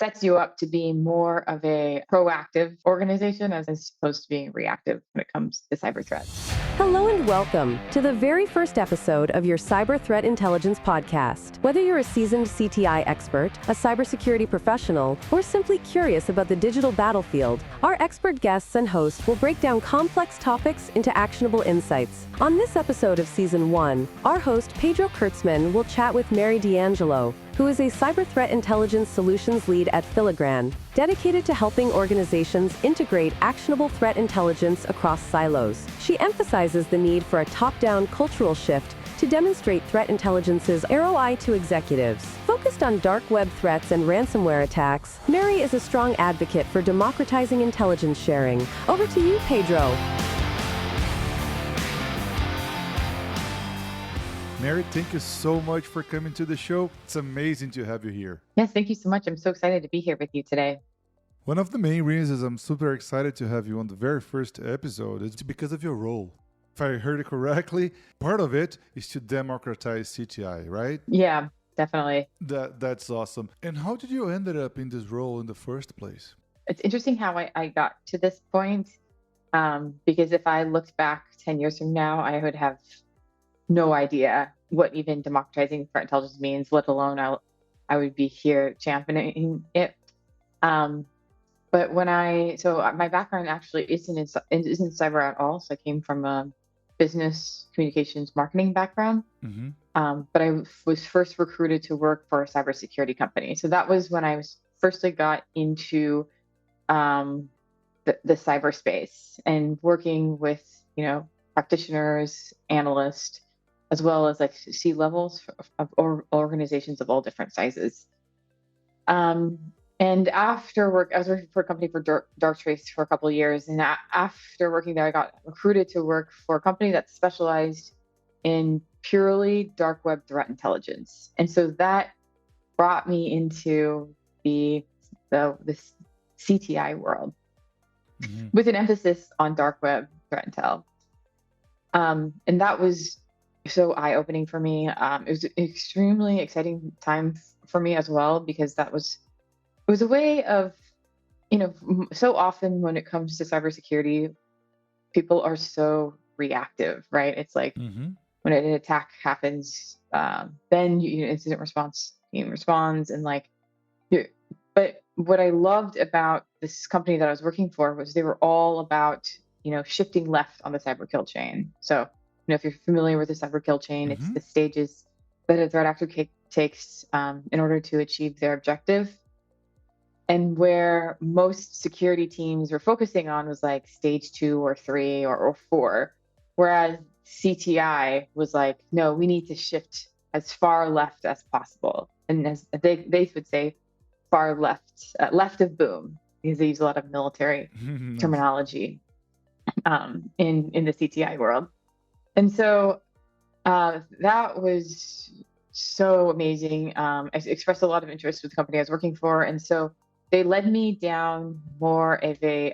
sets you up to be more of a proactive organization as opposed to being reactive when it comes to cyber threats. Hello and welcome to the very first episode of your Cyber Threat Intelligence podcast. Whether you're a seasoned CTI expert, a cybersecurity professional, or simply curious about the digital battlefield, our expert guests and hosts will break down complex topics into actionable insights. On this episode of Season 1, our host Pedro Kertzman will chat with Mary D'Angelo, who is a cyber threat intelligence solutions lead at Filigran, dedicated to helping organizations integrate actionable threat intelligence across silos. She emphasizes the need for a top-down cultural shift to demonstrate threat intelligence's ROI to executives. Focused on dark web threats and ransomware attacks, Mary is a strong advocate for democratizing intelligence sharing. Over to you, Pedro. Mary, thank you so much for coming to the show. It's amazing to have you here. Yes, thank you so much. I'm so excited to be here with you today. One of the main reasons I'm super excited to have you on the very first episode is because of your role. If I heard it correctly, part of it is to democratize CTI, right? Yeah, definitely. That's awesome. And how did you end up in this role in the first place? It's interesting how I got to this point, because if I looked back 10 years from now, I would have no idea what even democratizing threat intelligence means, let alone I would be here championing it. But my background actually isn't in cyber at all. So I came from a business communications marketing background. Mm-hmm. But I was first recruited to work for a cybersecurity company. So that was when I firstly got into the cyberspace and working with, practitioners, analysts, as well as like C-levels of organizations of all different sizes. And after work, I was working for a company for Darktrace for a couple of years. And after working there, I got recruited to work for a company that specialized in purely dark web threat intelligence. And so that brought me into the CTI world, mm-hmm. with an emphasis on dark web threat intel. And that was so eye-opening for me. It was an extremely exciting time for me as well, because it was a way of, so often when it comes to cybersecurity, people are so reactive, right? It's like, mm-hmm. when an attack happens, then incident response team responds, and but what I loved about this company that I was working for was they were all about, shifting left on the cyber kill chain. So, if you're familiar with the cyber kill chain, mm-hmm. it's the stages that a threat actor takes in order to achieve their objective. And where most security teams were focusing on was like stage 2 or 3 or 4, whereas CTI was like, no, we need to shift as far left as possible. And as they would say, far left, left of boom, because they use a lot of military terminology in the CTI world. And so that was so amazing. I expressed a lot of interest with the company I was working for. And so they led me down more of a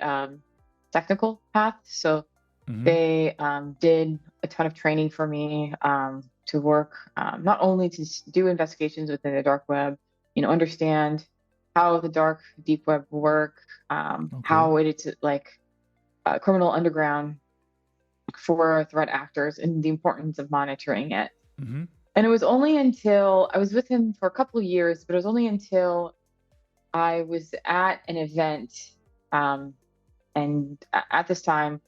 technical path. So mm-hmm. they did a ton of training for me to work, not only to do investigations within the dark web, understand how the dark deep web work, how it's like criminal underground for threat actors, and the importance of monitoring it. Mm-hmm. And it was only until I was with him for a couple of years, but it was only until I was at an event, and at this time,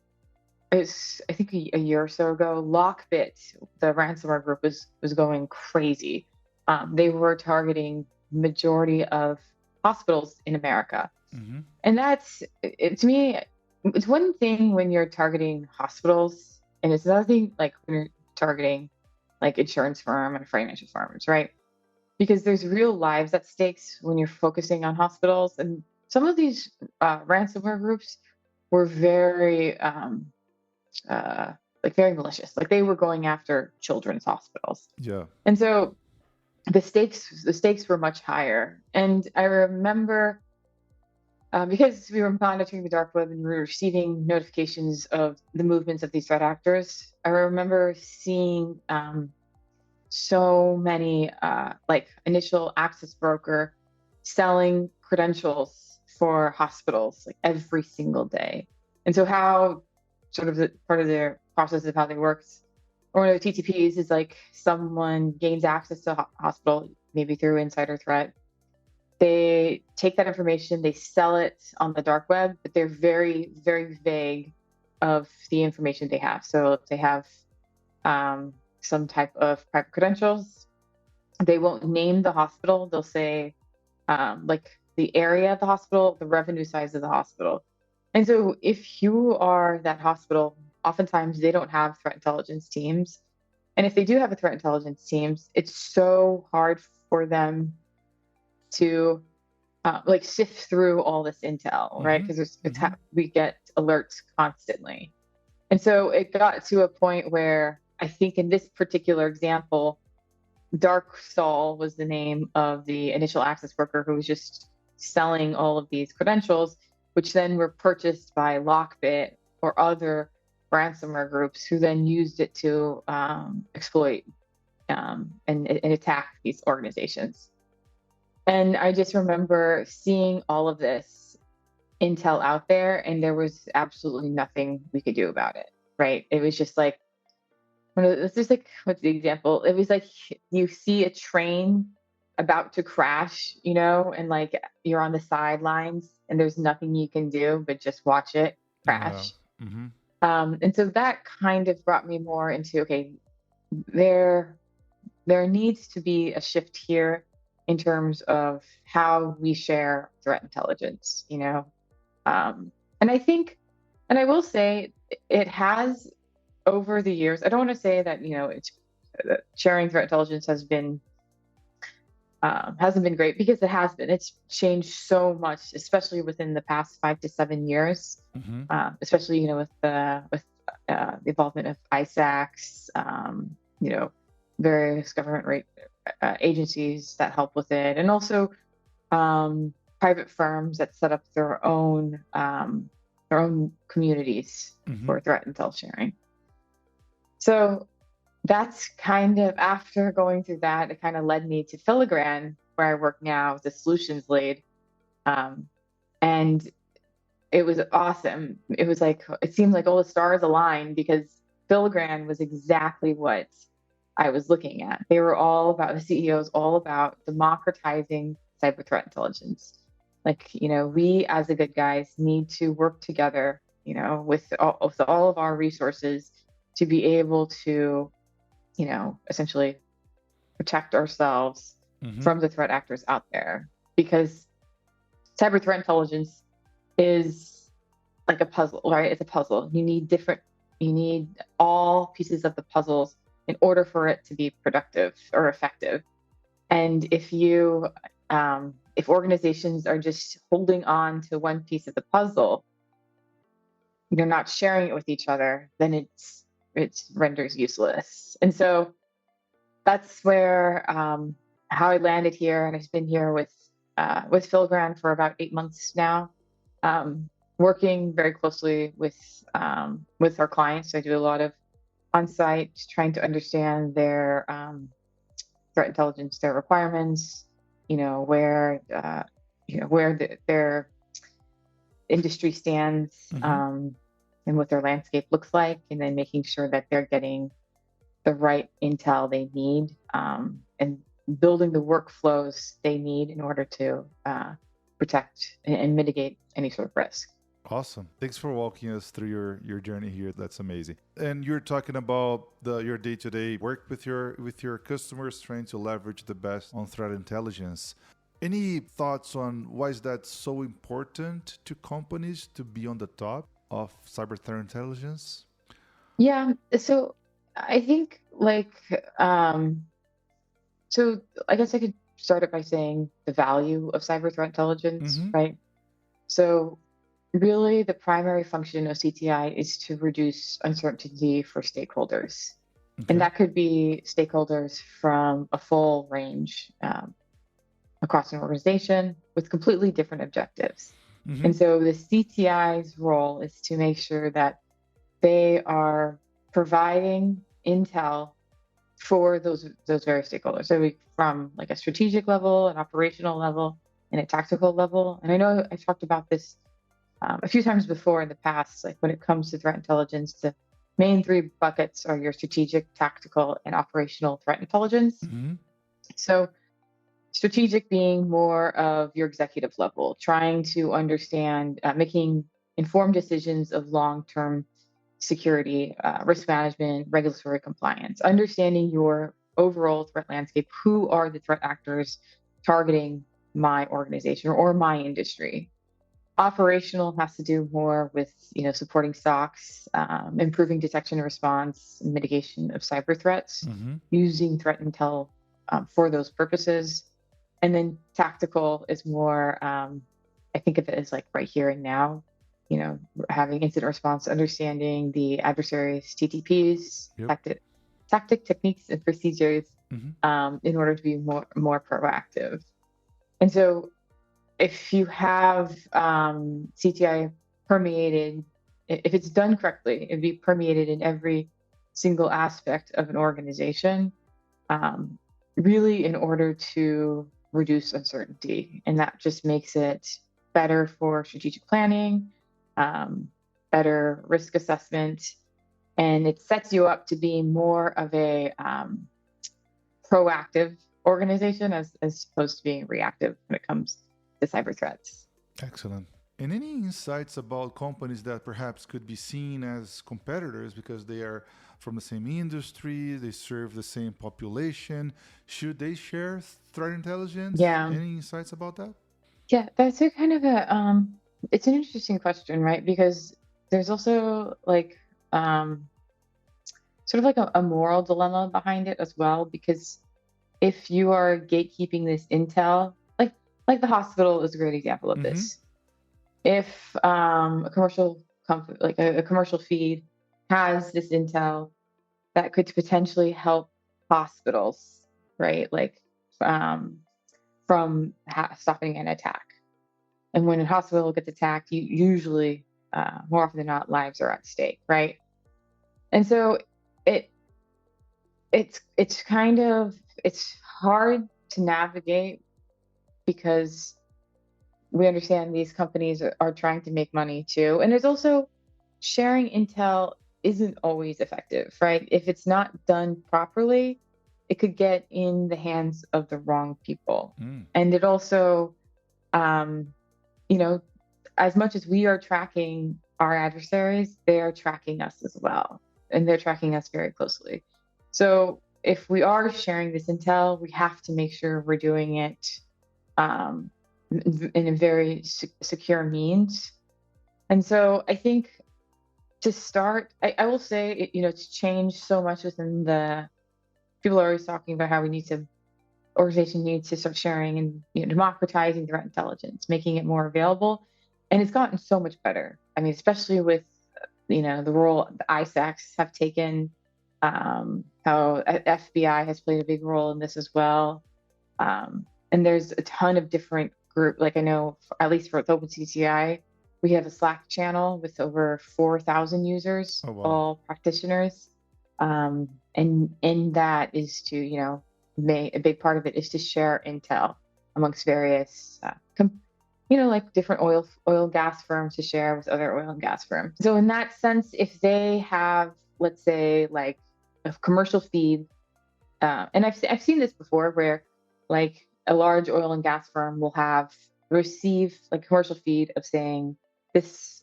it was, I think a year or so ago, Lockbit, the ransomware group, was going crazy. They were targeting majority of hospitals in America. Mm-hmm. And to me, it's one thing when you're targeting hospitals, and it's another thing like when you're targeting like insurance firm and financial firms, right? Because there's real lives at stakes when you're focusing on hospitals. And some of these ransomware groups were very very malicious. Like they were going after children's hospitals. Yeah. And so the stakes were much higher. And I remember because we were monitoring the dark web and we were receiving notifications of the movements of these threat actors, I remember seeing so many initial access broker selling credentials for hospitals like every single day. And so how sort of the part of their process of how they work, or one of the TTPs is like someone gains access to a hospital, maybe through insider threat. They take that information, they sell it on the dark web, but they're very, very vague of the information they have. So if they have some type of private credentials, they won't name the hospital. They'll say like the area of the hospital, the revenue size of the hospital. And so if you are that hospital, oftentimes they don't have threat intelligence teams. And if they do have a threat intelligence teams, it's so hard for them to like sift through all this intel, right? Because we get alerts constantly. And so it got to a point where I think in this particular example, Dark Sol was the name of the initial access worker who was just selling all of these credentials, which then were purchased by Lockbit or other ransomware groups who then used it to exploit and attack these organizations. And I just remember seeing all of this intel out there, and there was absolutely nothing we could do about it, right? It was just like, it's just like, what's the example? It was like you see a train about to crash, and like you're on the sidelines and there's nothing you can do but just watch it crash. And so that kind of brought me more into, okay, there needs to be a shift here in terms of how we share threat intelligence, and I think, and I will say it has over the years, I don't want to say that, it's sharing threat intelligence has been, hasn't been great, because it has been. It's changed so much, especially within the past 5 to 7 years, especially, with the involvement of ISACs, various government agencies that help with it, and also private firms that set up their own communities for threat intel sharing. So that's kind of, after going through that, it kind of led me to Filigran, where I work now as a solutions lead. And it was awesome. It was like, it seemed like all the stars aligned, because Filigran was exactly what I was looking at. They were all about, the CEOs, all about democratizing cyber threat intelligence. Like, we as the good guys need to work together, with all of our resources to be able to, essentially protect ourselves from the threat actors out there. Because cyber threat intelligence is like a puzzle, right? It's a puzzle. You need all pieces of the puzzles in order for it to be productive or effective. And if if organizations are just holding on to one piece of the puzzle, you're not sharing it with each other, then it renders useless. And so that's where how I landed here, and I've been here with Filigran for about 8 months now, working very closely with our clients. I do a lot of on-site, trying to understand their threat intelligence, their requirements, where their industry stands, and what their landscape looks like, and then making sure that they're getting the right intel they need, and building the workflows they need in order to protect and mitigate any sort of risk. Awesome. Thanks for walking us through your journey here. That's amazing. And you're talking about your day-to-day work with your customers, trying to leverage the best on threat intelligence. Any thoughts on why is that so important to companies to be on the top of cyber threat intelligence? Yeah. So I think so I guess I could start it by saying the value of cyber threat intelligence, right? So really, the primary function of CTI is to reduce uncertainty for stakeholders. And that could be stakeholders from a full range across an organization with completely different objectives. And so the CTI's role is to make sure that they are providing intel for those various stakeholders. So from like a strategic level, an operational level, in a tactical level. And I know I've talked about this a few times before in the past, like when it comes to threat intelligence, the main three buckets are your strategic, tactical, and operational threat intelligence. Mm-hmm. So strategic being more of your executive level, trying to understand, making informed decisions of long-term security, risk management, regulatory compliance, understanding your overall threat landscape. Who are the threat actors targeting my organization or my industry? Operational has to do more with supporting SOCs, improving detection and response, and mitigation of cyber threats, Mm-hmm. using threat intel for those purposes. And then tactical is more, I think of it as like right here and now, having incident response, understanding the adversary's TTPs, Yep. tactic techniques, and procedures Mm-hmm. in order to be more proactive. And so if you have CTI permeated, if it's done correctly, it'd be permeated in every single aspect of an organization, really in order to reduce uncertainty. And that just makes it better for strategic planning, better risk assessment, and it sets you up to be more of a proactive organization as opposed to being reactive when it comes to cyber threats. Excellent. And any insights about companies that perhaps could be seen as competitors because they are from the same industry, they serve the same population? Should they share threat intelligence? Yeah. Any insights about that? Yeah, that's a kind of a it's an interesting question, right? Because there's also like sort of like a moral dilemma behind it as well. Because if you are gatekeeping this intel, like the hospital is a great example of Mm-hmm. this. If a commercial company, like a commercial feed, has this intel that could potentially help hospitals, right? Like from stopping an attack. And when a hospital gets attacked, you usually, more often than not, lives are at stake, right? And so it it's kind of it's hard to navigate because we understand these companies are trying to make money too. And there's also sharing intel isn't always effective, right? If it's not done properly, it could get in the hands of the wrong people. Mm. And it also, um, you know, as much as we are tracking our adversaries, they are tracking us as well. And they're tracking us very closely. So if we are sharing this intel, we have to make sure we're doing it um, in a very secure means. And so I think to start, I will say, it's changed so much within people are always talking about how organization needs to start sharing and democratizing threat intelligence, making it more available. And it's gotten so much better. I mean, especially with, the role the ISACs have taken, how FBI has played a big role in this as well. And there's a ton of different like I know, at least for OpenCCI, we have a Slack channel with over 4,000 users, Oh, wow. all practitioners. And that is to, a big part of it is to share intel amongst various, like different oil and gas firms to share with other oil and gas firms. So in that sense, if they have, let's say, like a commercial feed, and I've seen this before where like a large oil and gas firm will receive like commercial feed of saying this,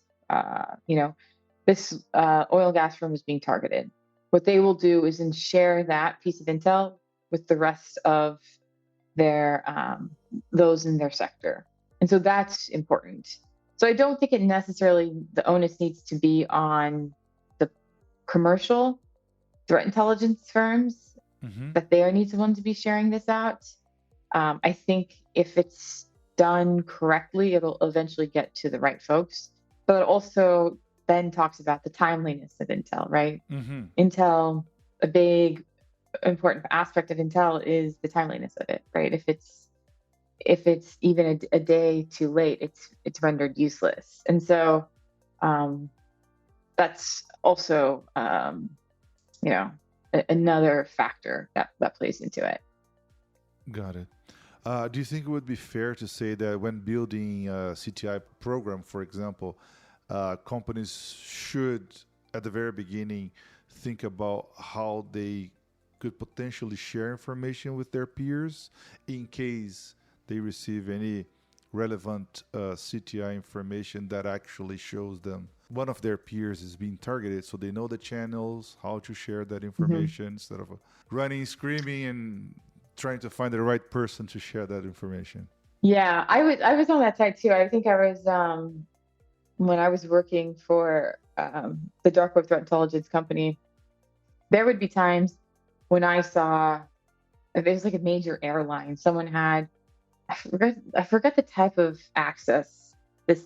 this oil and gas firm is being targeted. What they will do is then share that piece of intel with the rest of their those in their sector, and so that's important. So I don't think the onus needs to be on the commercial threat intelligence firms Mm-hmm. that they need someone to be sharing this out. I think if it's done correctly, it'll eventually get to the right folks. But also Ben talks about the timeliness of intel, right? Mm-hmm. Intel, a big important aspect of intel is the timeliness of it, right? If it's even a day too late, it's rendered useless. And so that's also another factor that plays into it. Got it. Do you think it would be fair to say that when building a CTI program, for example, companies should, at the very beginning, think about how they could potentially share information with their peers in case they receive any relevant CTI information that actually shows them one of their peers is being targeted, so they know the channels, how to share that Hmm. information instead of running, screaming, and trying to find the right person to share that information. Yeah, I was on that side too. I think I was when I was working for the dark web threat intelligence company. There would be times when I saw there was like a major airline. Someone had I forgot the type of access this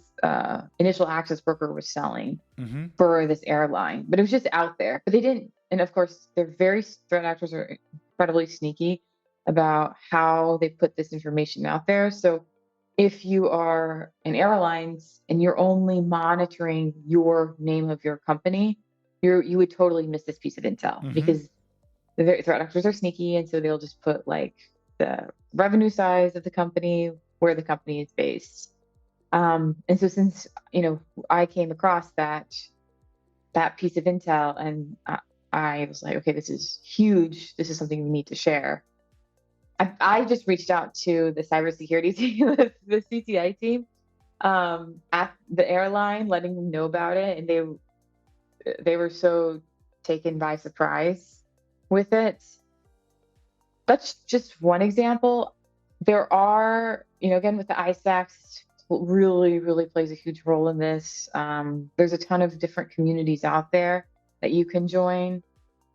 initial access broker was selling Mm-hmm. for this airline, but it was just out there. But they didn't, and of course, threat actors are incredibly sneaky about how they put this information out there. So if you are an airlines and you're only monitoring your name of your company, you would totally miss this piece of intel Mm-hmm. because the threat actors are sneaky, and so they'll just put like the revenue size of the company, where the company is based. And so since I came across that piece of intel, and I was like, okay, this is huge. This is something we need to share. I just reached out to the cybersecurity team, the CTI team, at the airline, letting them know about it, and they were so taken by surprise with it. That's just one example. There are, again, with the ISACs, really, really plays a huge role in this. There's a ton of different communities out there that you can join.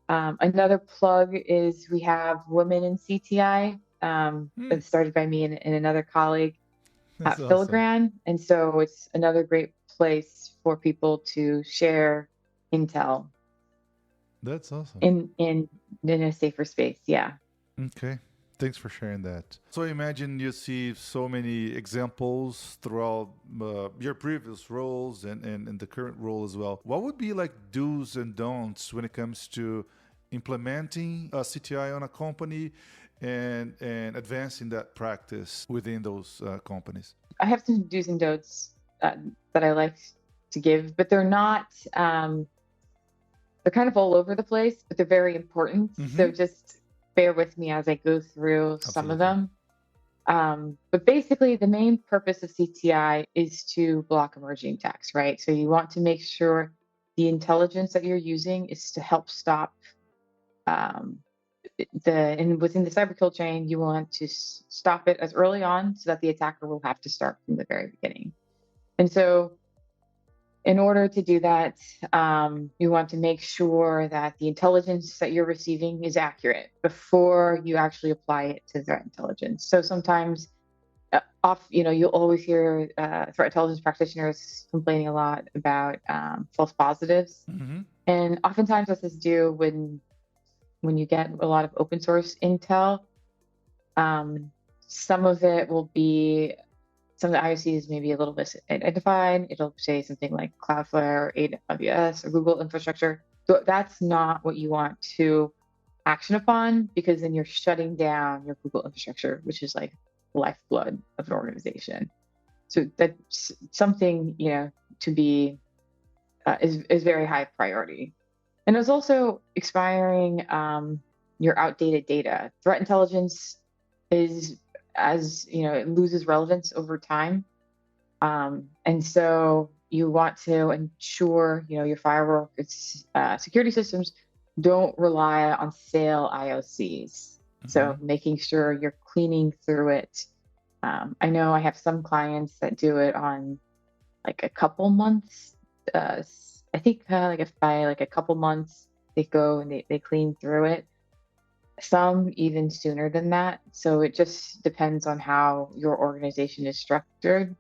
Another plug is we have Women in CTI, Hmm. that's started by me and another colleague That's at awesome. Filigran. And so it's another great place for people to share intel That's awesome. in a safer space. Yeah. Okay. Thanks for sharing that. So I imagine you see so many examples throughout your previous roles and the current role as well. What would be like do's and don'ts when it comes to implementing a CTI on a company and advancing that practice within those companies? I have some do's and don'ts that I like to give, but they're kind of all over the place, but they're very important. Mm-hmm. So just bear with me as I go through some of Absolutely. them. But basically, the main purpose of CTI is to block emerging attacks, right? So you want to make sure the intelligence that you're using is to help stop um, and within the cyber kill chain, you want to stop it as early on so that the attacker will have to start from the very beginning. And so in order to do that, you want to make sure that the intelligence that you're receiving is accurate before you actually apply it to threat intelligence. So sometimes, you'll always hear threat intelligence practitioners complaining a lot about false positives, Mm-hmm. and oftentimes this is due when you get a lot of open source intel. Um, some of it will be some of the IOCs may be a little misidentified. It'll say something like Cloudflare, or AWS, or Google infrastructure. So that's not what you want to action upon, because then you're shutting down your Google infrastructure, which is like lifeblood of an organization. So that's something to be is very high priority. And it's also expiring your outdated data. Threat intelligence is, as it loses relevance over time. And so you want to ensure, your firewall security systems don't rely on stale IOCs. Mm-hmm. So making sure you're cleaning through it. I know I have some clients that do it on like a couple months. I think like if by like a couple months they go and they clean through it. Some even sooner than that. So it just depends on how your organization is structured.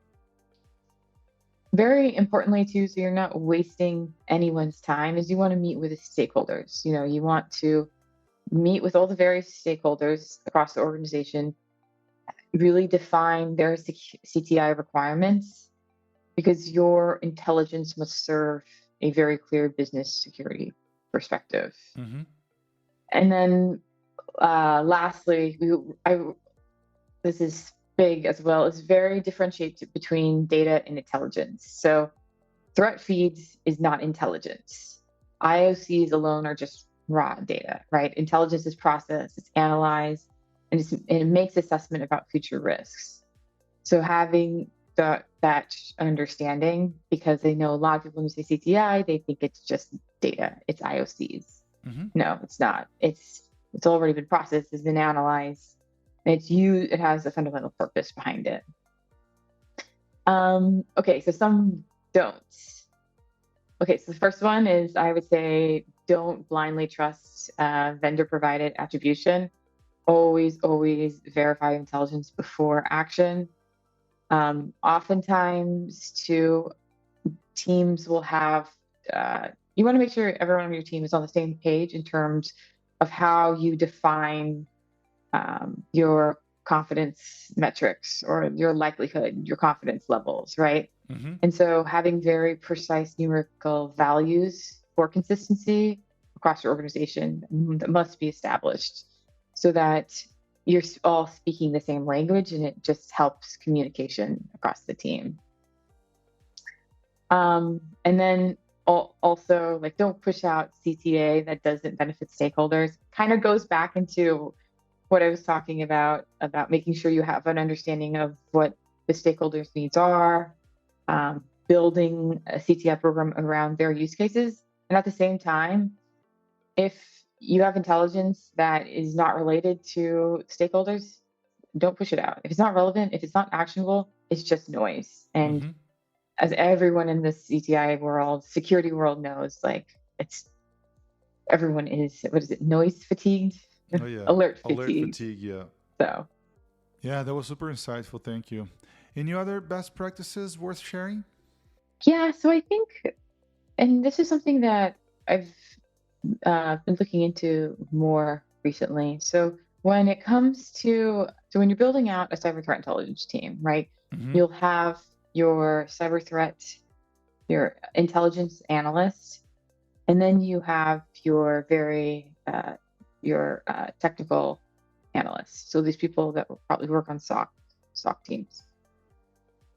Very importantly, too, so you're not wasting anyone's time, is you want to meet with the stakeholders. You want to meet with all the various stakeholders across the organization, really define their CTI requirements, because your intelligence must serve a very clear business security perspective. Mm-hmm. And then lastly, this is big as well, is very differentiated between data and intelligence. So threat feeds is not intelligence. IOCs alone are just raw data, right? Intelligence is processed, it's analyzed, and it makes assessment about future risks. So having that understanding, because they know a lot of people when you say CTI, they think it's just data, it's IOCs. No, it's not. It's already been processed, it's been analyzed, and it has a fundamental purpose behind it. Okay, so some don'ts. Okay, so the first one is, I would say, don't blindly trust vendor provided attribution. Always verify intelligence before action. Oftentimes, too, teams will have, you want to make sure everyone on your team is on the same page in terms of how you define your confidence metrics or your likelihood, your confidence levels, right? And so having very precise numerical values for consistency across your organization that must be established so that you're all speaking the same language, and it just helps communication across the team. And then also, like, don't push out CTA that doesn't benefit stakeholders. Kind of goes back into what I was talking about making sure you have an understanding of what the stakeholders' needs are, building a CTI program around their use cases. And at the same time, if you have intelligence that is not related to stakeholders, don't push it out. If it's not relevant, if it's not actionable, it's just noise. And as everyone in the CTI world, security world knows, like, everyone is, noise fatigued? Oh, yeah. Alert fatigue, yeah. So. Yeah, that was super insightful. Thank you. Any other best practices worth sharing? Yeah, so I think, and this is something that I've been looking into more recently. So when it comes to, when you're building out a cyber threat intelligence team, right, you'll have your cyber threat, your intelligence analyst, and then you have your technical analysts. So these people that will probably work on SOC teams.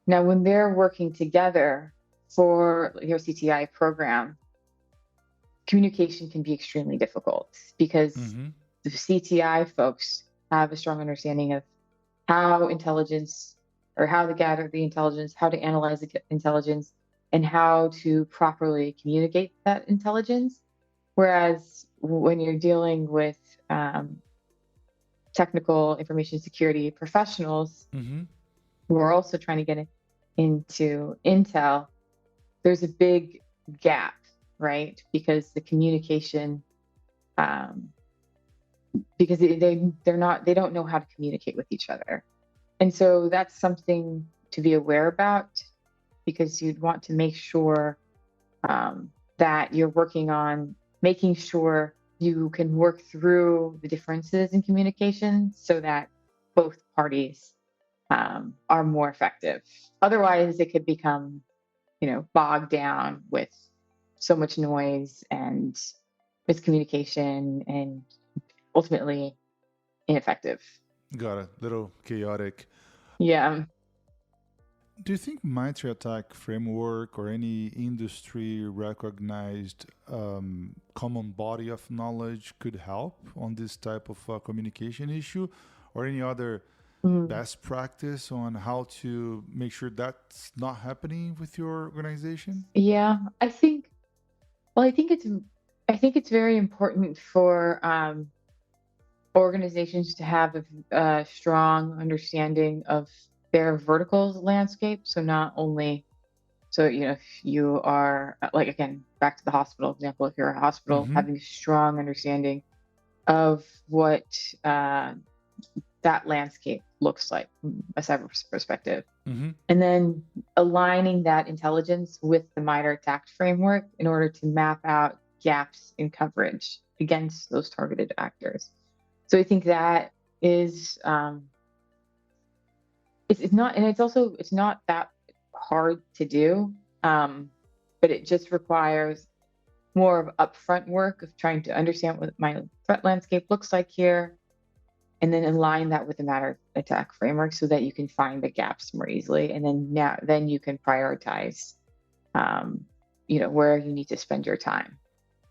Now, when they're working together for your CTI program, communication can be extremely difficult because the CTI folks have a strong understanding of how intelligence, or how to gather the intelligence, how to analyze the intelligence, and how to properly communicate that intelligence. Whereas when you're dealing with technical information security professionals who are also trying to get into Intel, there's a big gap, right? Because the communication, because they don't know how to communicate with each other. And so that's something to be aware about, because you'd want to make sure that you're working on making sure you can work through the differences in communication so that both parties are more effective. Otherwise, it could become, bogged down with so much noise and miscommunication and ultimately ineffective. Got it. Little chaotic. Yeah. Do you think MITRE ATT&CK framework or any industry recognized common body of knowledge could help on this type of communication issue, or any other best practice on how to make sure that's not happening with your organization? Yeah, I think it's very important for organizations to have a strong understanding of their vertical landscape. So not only, if you are, like, again, back to the hospital example, if you're a hospital, having a strong understanding of what that landscape looks like from a cyber perspective. And then aligning that intelligence with the MITRE ATT&CK framework in order to map out gaps in coverage against those targeted actors. So I think that is, it's not that hard to do, but it just requires more of upfront work of trying to understand what my threat landscape looks like here, and then align that with the matter attack framework so that you can find the gaps more easily. And then you can prioritize, where you need to spend your time.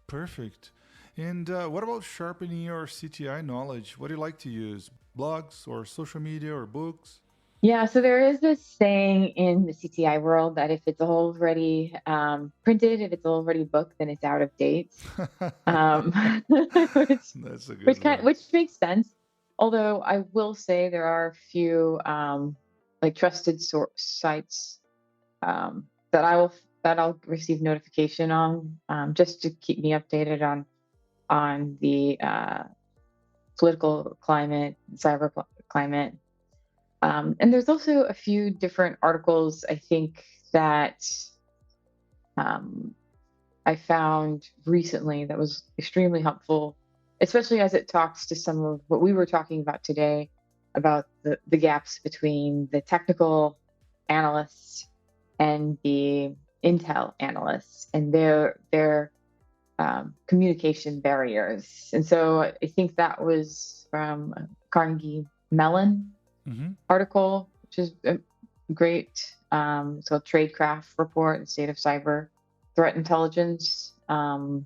Perfect. And what about sharpening your CTI knowledge? What do you like to use? Blogs or social media or books? Yeah, so there is this saying in the CTI world that if it's already printed, if it's already booked, then it's out of date. That's a good one. Which makes sense. Although I will say there are a few trusted sites that I'll receive notification on just to keep me updated on the political climate, cyber climate. And there's also a few different articles, I think, that I found recently that was extremely helpful, especially as it talks to some of what we were talking about today, about the gaps between the technical analysts and the intel analysts and their communication barriers. And so I think that was from Carnegie Mellon article, which is a great. It's called Tradecraft Report, the State of Cyber Threat Intelligence. I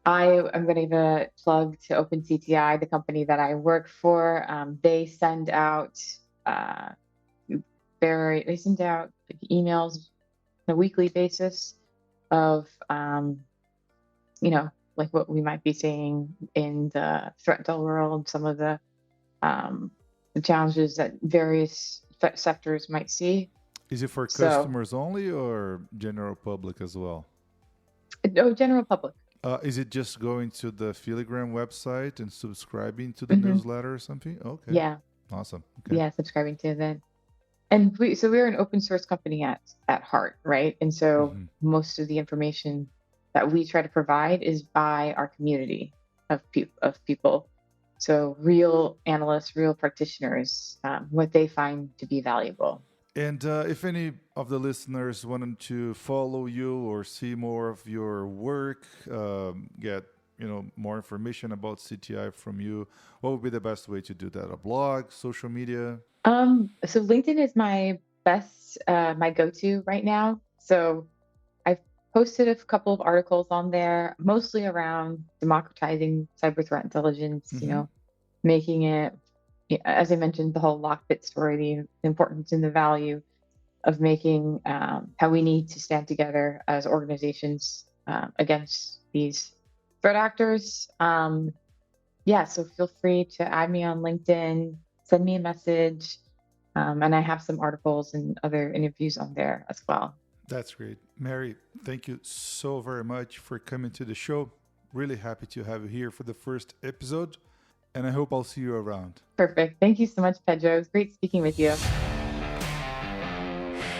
am going to give a plug to OpenCTI, the company that I work for. They send out emails on a weekly basis of like what we might be seeing in the threat intel world, some of the challenges that various sectors might see. Is it for customers only or general public as well? No, general public. Is it just going to the Filigran website and subscribing to the newsletter or something? Okay. Yeah. Awesome. Okay. Yeah, subscribing to that. And we're an open source company at heart, right? And so most of the information that we try to provide is by our community of people. So real analysts, real practitioners, what they find to be valuable. And if any of the listeners wanted to follow you or see more of your work, get more information about CTI from you, what would be the best way to do that? A blog, social media? So LinkedIn is my best, my go-to right now. So I've posted a couple of articles on there, mostly around democratizing cyber threat intelligence, making it, as I mentioned, the whole Lockbit story, the importance and the value of making how we need to stand together as organizations against these threat actors. So feel free to add me on LinkedIn, send me a message, and I have some articles and other interviews on there as well. That's great. Mary, thank you so very much for coming to the show. Really happy to have you here for the first episode, and I hope I'll see you around. Perfect. Thank you so much, Pedro. It was great speaking with you.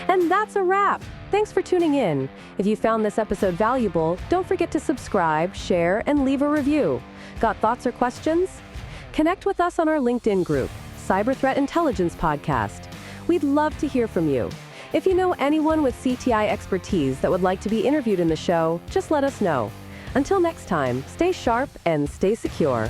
And that's a wrap. Thanks for tuning in. If you found this episode valuable, don't forget to subscribe, share, and leave a review. Got thoughts or questions? Connect with us on our LinkedIn group, Cyber Threat Intelligence Podcast. We'd love to hear from you. If you know anyone with CTI expertise that would like to be interviewed in the show, just let us know. Until next time, stay sharp and stay secure.